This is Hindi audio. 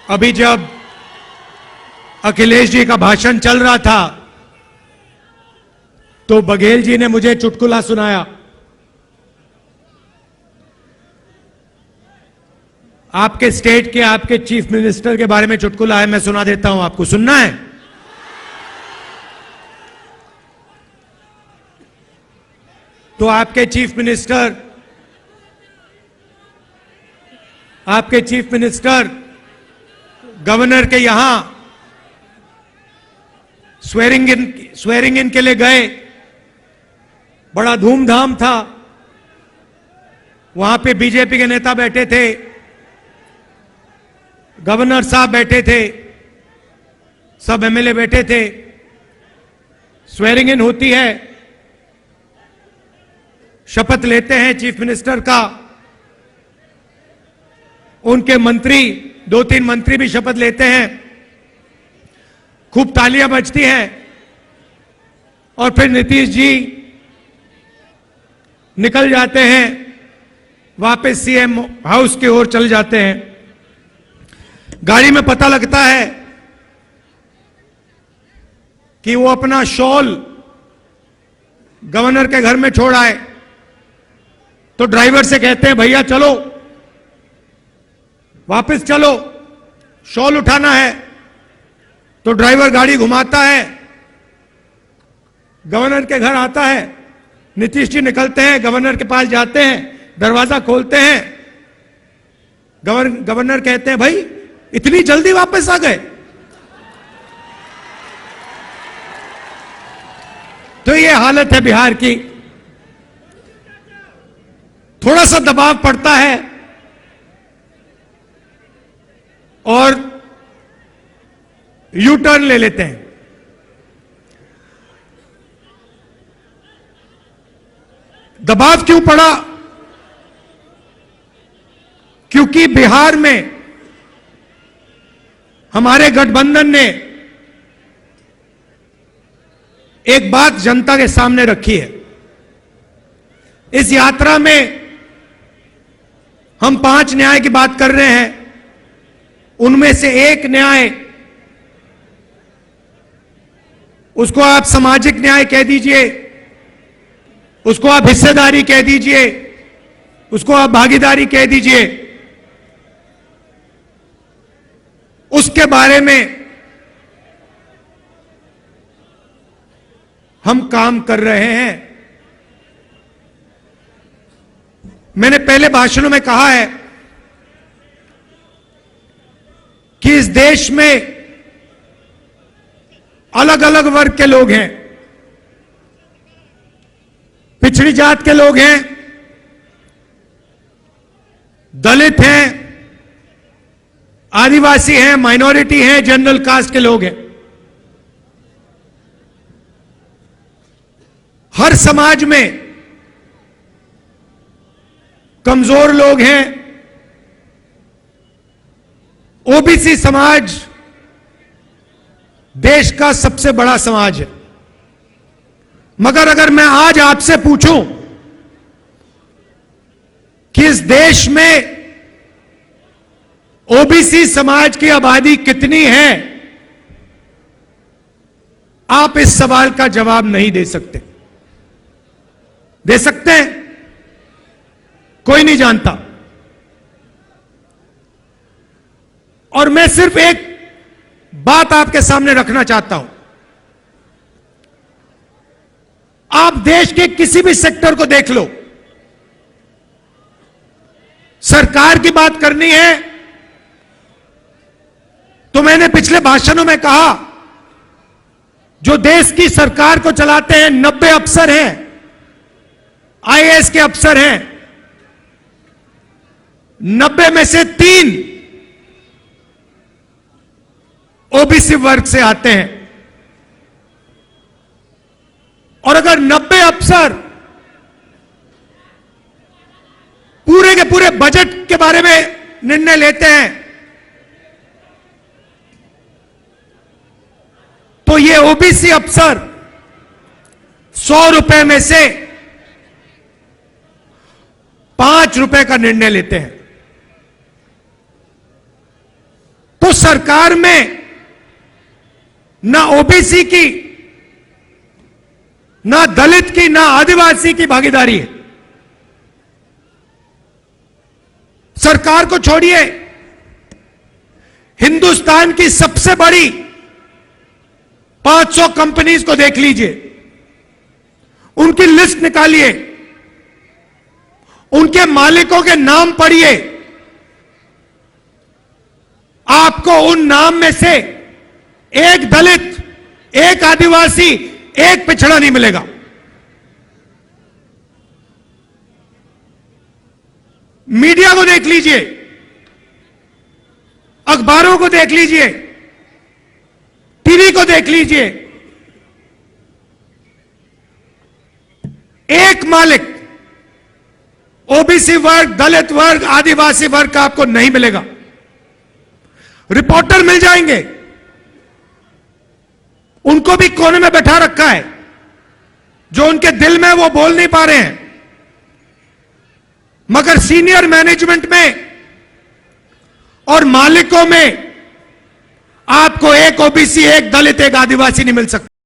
अभी जब अखिलेश जी का भाषण चल रहा था तो बघेल जी ने मुझे चुटकुला सुनाया। आपके स्टेट के आपके चीफ मिनिस्टर के बारे में चुटकुला है, मैं सुना देता हूं आपको। सुनना है? तो आपके चीफ मिनिस्टर गवर्नर के यहां स्वेरिंग इन के लिए गए। बड़ा धूमधाम था। वहां पे बीजेपी के नेता बैठे थे, गवर्नर साहब बैठे थे, सब एमएलए बैठे थे। स्वेरिंग इन होती है, शपथ लेते हैं चीफ मिनिस्टर का। उनके मंत्री, 2-3 मंत्री भी शपथ लेते हैं। खूब तालियां बजती हैं और फिर नीतीश जी निकल जाते हैं, वापस सीएम हाउस की ओर चल जाते हैं। गाड़ी में पता लगता है कि वो अपना शॉल गवर्नर के घर में छोड़ आए। तो ड्राइवर से कहते हैं, भैया चलो, वापस चलो, शॉल उठाना है। तो ड्राइवर गाड़ी घुमाता है, गवर्नर के घर आता है। नीतीश जी निकलते हैं, गवर्नर के पास जाते हैं, दरवाजा खोलते हैं। गवर्नर कहते हैं, भाई इतनी जल्दी वापस आ गए? तो ये हालत है बिहार की। थोड़ा सा दबाव पड़ता है और यू टर्न ले लेते हैं। दबाव क्यों पड़ा? क्योंकि बिहार में हमारे गठबंधन ने एक बात जनता के सामने रखी है। इस यात्रा में हम 5 न्याय की बात कर रहे हैं। उनमें से एक न्याय, उसको आप सामाजिक न्याय कह दीजिए, उसको आप हिस्सेदारी कह दीजिए, उसको आप भागीदारी कह दीजिए, उसके बारे में हम काम कर रहे हैं। मैंने पहले भाषणों में कहा है कि इस देश में अलग अलग वर्ग के लोग हैं। पिछड़ी जात के लोग हैं, दलित हैं, आदिवासी हैं, माइनॉरिटी हैं, जनरल कास्ट के लोग हैं। हर समाज में कमजोर लोग हैं। ओबीसी समाज देश का सबसे बड़ा समाज है। मगर अगर मैं आज आपसे पूछूं कि इस देश में ओबीसी समाज की आबादी कितनी है, आप इस सवाल का जवाब नहीं दे सकते। दे सकते हैं? कोई नहीं जानता। और मैं सिर्फ एक बात आपके सामने रखना चाहता हूं। आप देश के किसी भी सेक्टर को देख लो, सरकार की बात करनी है तो मैंने पिछले भाषणों में कहा, जो देश की सरकार को चलाते हैं 90 अफसर हैं, आईएएस के अफसर हैं। 90 में से 3 ओबीसी वर्ग से आते हैं। और अगर 90 अफसर पूरे के पूरे बजट के बारे में निर्णय लेते हैं तो ये ओबीसी अफसर 100 रुपए में से 5 रुपए का निर्णय लेते हैं। तो सरकार में ना ओबीसी की, ना दलित की, ना आदिवासी की भागीदारी है। सरकार को छोड़िए, हिंदुस्तान की सबसे बड़ी 500 कंपनीज को देख लीजिए, उनकी लिस्ट निकालिए, उनके मालिकों के नाम पढ़िए, आपको उन नाम में से एक दलित, एक आदिवासी, एक पिछड़ा नहीं मिलेगा। मीडिया को देख लीजिए, अखबारों को देख लीजिए, टीवी को देख लीजिए, एक मालिक ओबीसी वर्ग, दलित वर्ग, आदिवासी वर्ग का आपको नहीं मिलेगा। रिपोर्टर मिल जाएंगे, उनको भी कोने में बैठा रखा है, जो उनके दिल में वो बोल नहीं पा रहे हैं, मगर सीनियर मैनेजमेंट में और मालिकों में आपको एक ओबीसी, एक दलित, एक आदिवासी नहीं मिल सकता।